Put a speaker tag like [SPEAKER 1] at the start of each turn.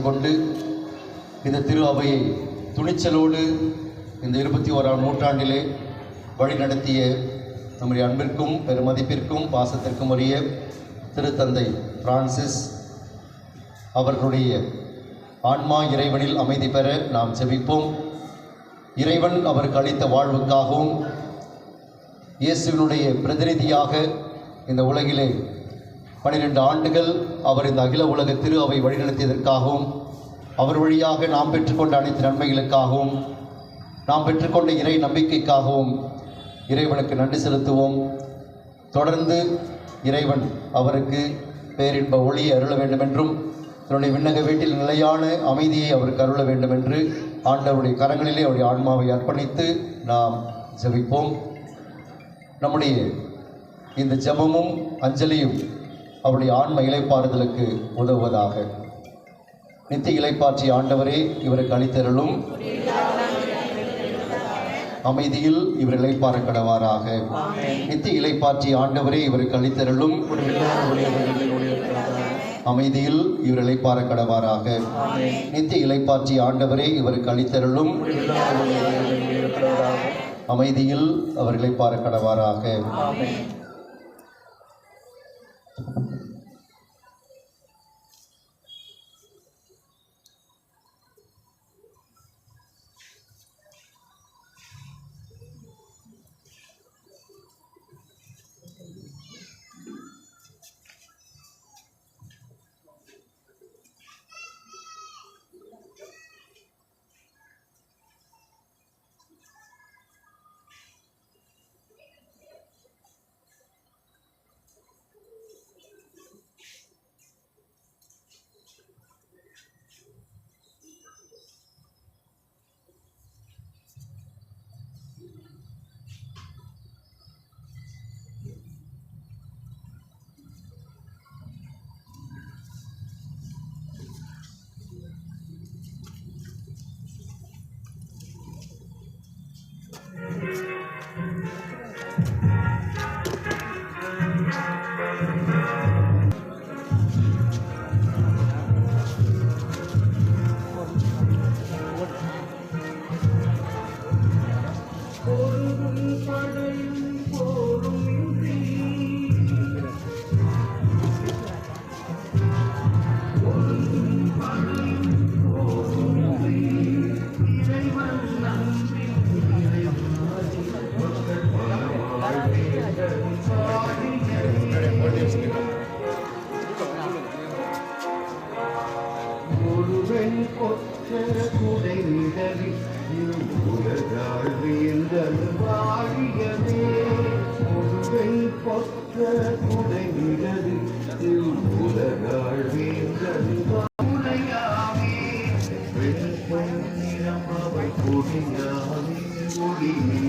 [SPEAKER 1] கொண்டு இந்த திரு அவையை துணிச்சலோடு இந்த 21ஆம் நூற்றாண்டிலே வழிநடத்திய நம்முடைய அன்பிற்கும் பெருமதிப்பிற்கும் பாசத்திற்கும் உரிய திருத்தந்தை பிரான்சிஸ் அவர்களுடைய ஆன்மா இறைவனில் அமைதி பெற நாம் ஜெபிப்போம். இறைவன் அவருக்கு அளித்த வாழ்வுக்காகவும் இயேசுவினுடைய பிரதிநிதியாக இந்த உலகிலே 12 ஆண்டுகள் அவர் இந்த அகில உலக திரு அவை வழிநடத்தியதற்காகவும் அவர் வழியாக நாம் பெற்றுக்கொண்ட அனைத்து நன்மைகளுக்காகவும் நாம் பெற்றுக்கொண்ட இறை நம்பிக்கைக்காகவும் இறைவனுக்கு நன்றி செலுத்துவோம். தொடர்ந்து இறைவன் அவருக்கு பேரின்ப ஒளியை அருள வேண்டுமென்றும் தன்னுடைய விண்ணக வீட்டில் நிலையான அமைதியை அவருக்கு அருள வேண்டும் என்று ஆண்டவருடைய கரங்களிலே அவருடைய ஆன்மாவை அர்ப்பணித்து நாம் ஜெபிப்போம். நம்முடைய இந்த ஜெபமும் அஞ்சலியும் அவருடைய ஆன்ம இளைப்பாறுதலுக்கு உதவுவதாக. நித்திய இளைப்பாற்றிய ஆண்டவரே இவருக்கு அளித்தருளும் அமைதியில் இவர் இளைப்பாற கடவாராக. நித்திய இளைப்பாற்றிய ஆண்டவரே இவருக்கு அளித்தருளும் அமைதியில் இவர் இளைப்பாற கடவாராக. நித்திய இளைப்பாற்றிய ஆண்டவரே இவருக்கு அளித்தருளும் அமைதியில் அவர் இளைப்பாற கடவாராக.
[SPEAKER 2] Good